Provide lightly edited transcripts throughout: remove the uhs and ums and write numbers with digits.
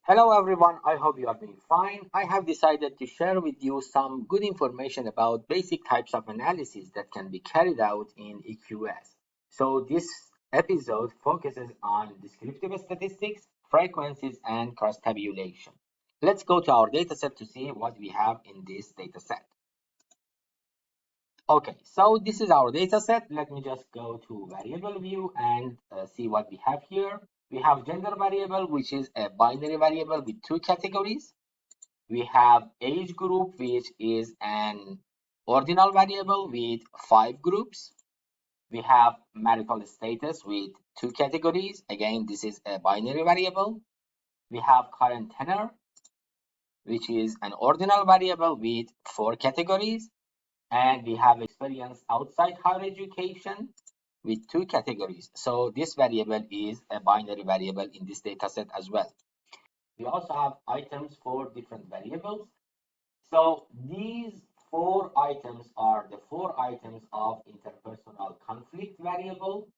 Hello everyone, I hope you are doing fine. I have decided to share with you some good information about basic types of analysis that can be carried out in EQS. So this episode focuses on descriptive statistics, frequencies, and cross-tabulation. Let's go to our dataset to see what we have in this dataset. Okay, so this is our data set. Let me just go to variable view and see what we have here. We have gender variable, which is a binary variable with two categories. We have age group, which is an ordinal variable with 5 groups. We have marital status with 2 categories. Again, this is a binary variable. We have current tenor, which is an ordinal variable with 4 categories. And we have experience outside higher education with 2 categories. So this variable is a binary variable in this data set as well. We also have items for different variables. So these 4 items are the 4 items of interpersonal conflict variable.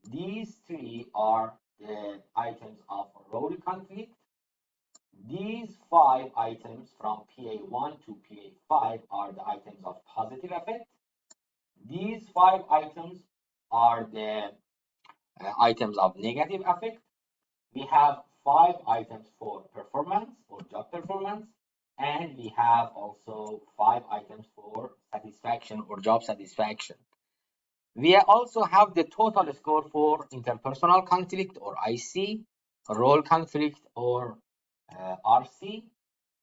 These 3 are the items of role conflict. These 5 items from PA1 to PA5 are the items of positive affect. These 5 items are the items of negative affect. We have 5 items for performance or job performance, and we have also 5 items for satisfaction or job satisfaction. We also have the total score for interpersonal conflict or IC, role conflict or RC,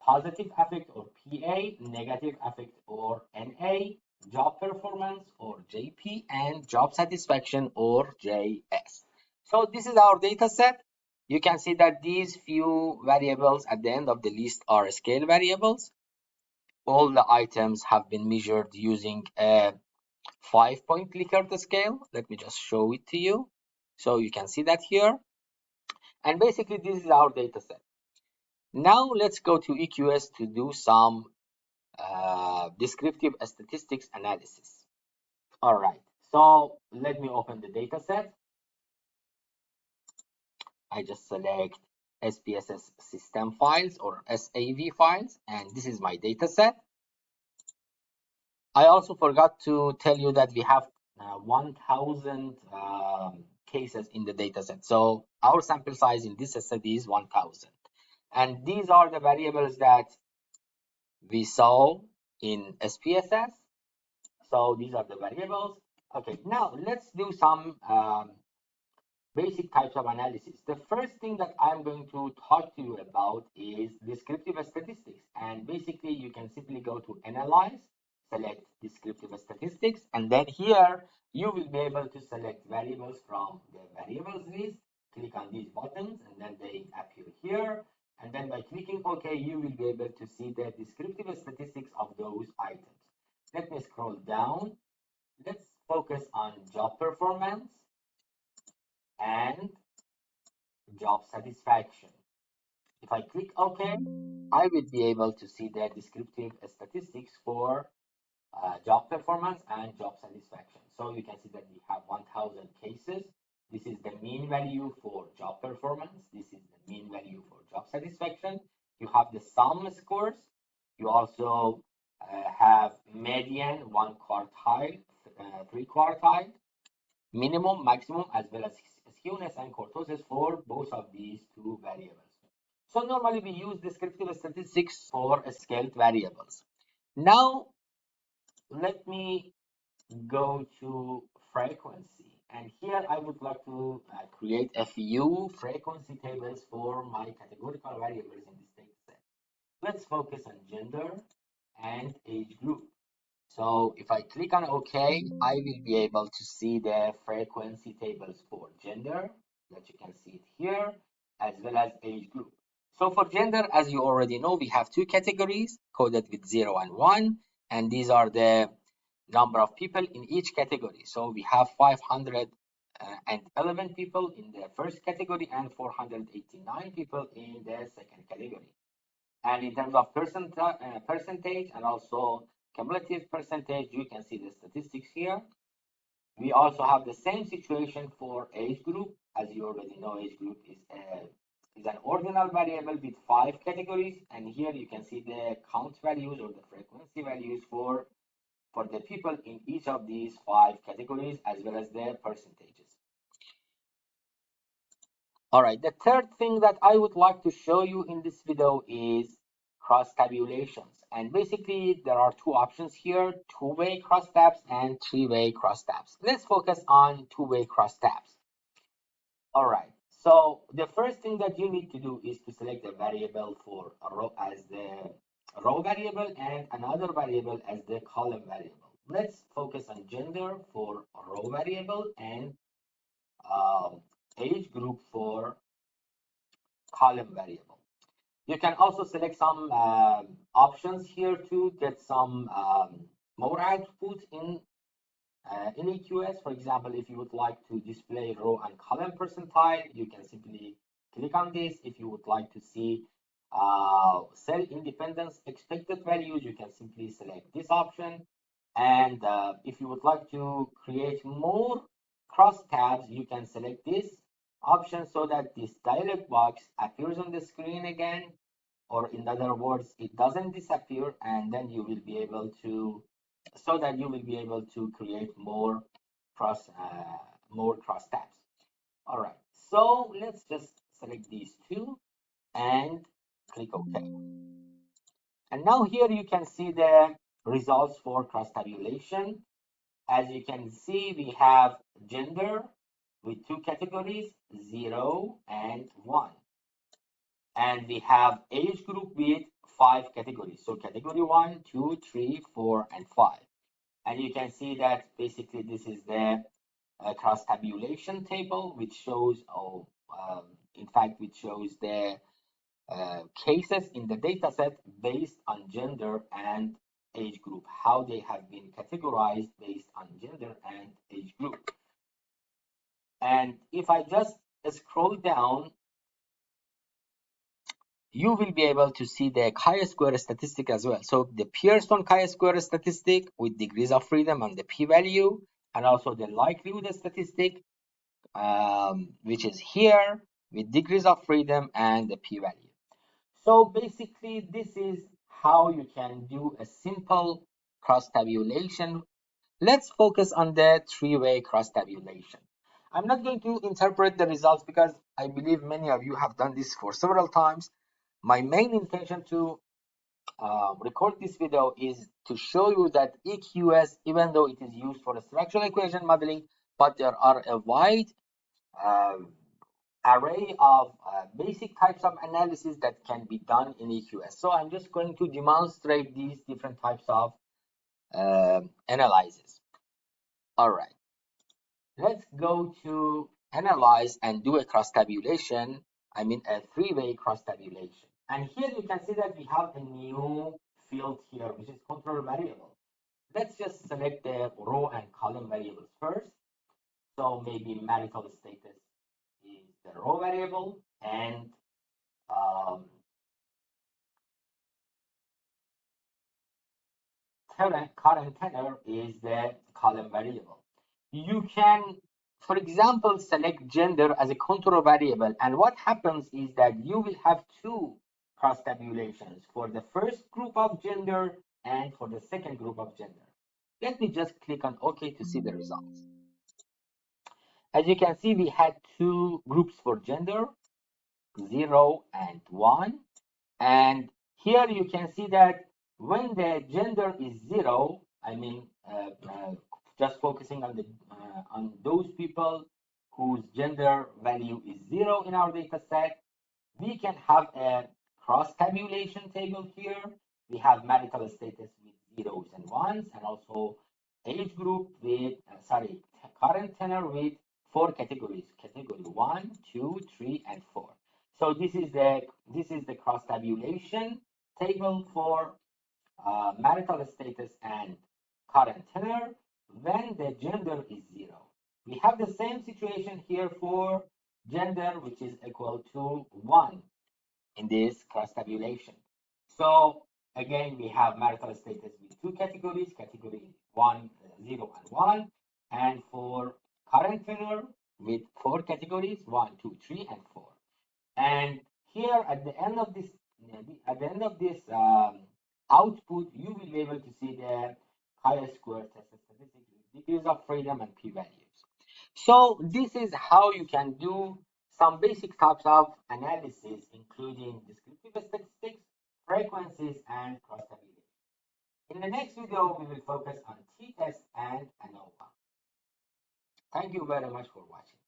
positive affect or PA, negative affect or NA, job performance or JP, and job satisfaction or JS. So this is our data set. You can see that these few variables at the end of the list are scale variables. All the items have been measured using a 5-point Likert scale. Let me just show it to you. So you can see that here. And basically, this is our data set. Now let's go to EQS to do some descriptive statistics analysis. All right, so let me open the data set. I just select SPSS system files or SAV files, and this is my data set. I also forgot to tell you that we have 1,000 cases in the data set. So our sample size in this study is 1,000. And these are the variables that we saw in SPSS. So these are the variables. Okay, now let's do some basic types of analysis. The first thing that I'm going to talk to you about is descriptive statistics. And basically, you can simply go to Analyze, select descriptive statistics, and then here you will be able to select variables from the variables list. Click on these buttons, and then they appear here. And then by clicking OK, you will be able to see the descriptive statistics of those items. Let me scroll down. Let's focus on job performance and job satisfaction. If I click OK, I will be able to see the descriptive statistics for job performance and job satisfaction. So you can see that we have 1,000 cases. This is the mean value for job performance. This is the mean value for job satisfaction. You have the sum scores. You also have median, 1 quartile, 3 quartile, minimum, maximum, as well as skewness and kurtosis for both of these 2 variables. So normally we use descriptive statistics for scaled variables. Now let me go to frequency, and here I would like to create a few frequency tables for my categorical variables in this data set. Let's focus on gender and age group. So if I click on OK, I will be able to see the frequency tables for gender, that you can see it here, as well as age group. So for gender, as you already know, we have 2 categories coded with 0 and 1, and these are the number of people in each category. So we have 511 people in the first category and 489 people in the second category. And in terms of percentage and also cumulative percentage, you can see the statistics here. We also have the same situation for age group. As you already know, age group is a is an ordinal variable with 5 categories, and here you can see the count values or the frequency values for the people in each of these 5 categories, as well as the percentages. All right, the third thing that I would like to show you in this video is cross tabulations. And basically, there are two options here, two-way crosstabs and three-way crosstabs. Let's focus on two-way crosstabs. All right, so the first thing that you need to do is to select a variable for a row as the row variable and another variable as the column variable. Let's focus on gender for a row variable and age group for column variable. You can also select some options here to get some more output in EQS. For example, if you would like to display row and column percentile, you can simply click on this. If you would like to see cell independence expected values, you can simply select this option. And if you would like to create more cross tabs, you can select this option so that this dialog box appears on the screen again, or in other words, it doesn't disappear, and then you will be able to, so that you will be able to create more cross tabs. All right, so let's just select these two and click OK. And now here you can see the results for cross tabulation. As you can see, we have gender with 2 categories, 0 and 1. And we have age group with 5 categories. So category 1, 2, 3, 4, and 5. And you can see that basically this is the cross tabulation table, which shows, in fact, which shows the cases in the data set based on gender and age group, how they have been categorized based on gender and age group. And if I just scroll down, you will be able to see the chi-square statistic as well. So the Pearson chi-square statistic with degrees of freedom and the p-value, and also the likelihood statistic, which is here with degrees of freedom and the p-value. So basically, this is how you can do a simple cross tabulation. Let's focus on the three-way cross tabulation. I'm not going to interpret the results because I believe many of you have done this for several times. My main intention to record this video is to show you that EQS, even though it is used for structural equation modeling, but there are a wide array of basic types of analysis that can be done in EQS. So I'm just going to demonstrate these different types of analysis. All right, let's go to analyze and do a cross tabulation. I mean a three-way cross tabulation. And here you can see that we have a new field here, which is control variable. Let's just select the row and column variables first. So maybe marital status is the row variable, and current tenor is the column variable. You can, for example, select gender as a control variable, and what happens is that you will have two cross tabulations for the first group of gender and for the second group of gender. Let me just click on OK to see the results. As you can see, we had two groups for gender, 0 and 1. And here you can see that when the gender is 0, I mean, just focusing on those people whose gender value is 0 in our data set, we can have a cross tabulation table here. We have marital status with zeros and ones, and also age group with, current tenor with 4 categories: category 1, 2, 3, and 4. So this is the cross tabulation table for marital status and current tenor when the gender is 0. We have the same situation here for gender, which is equal to 1 in this cross tabulation. So again, we have marital status with 2 categories, category 1, 0, and 1, and for current tenor with 4 categories, 1, 2, 3, and 4. And here at the end of this output, you will be able to see the chi-square test statistics with degrees of freedom and p-values. So this is how you can do some basic types of analysis, including descriptive statistics, frequencies, and crosstabulation. In the next video, we will focus on t-test and ANOVA. Thank you very much for watching.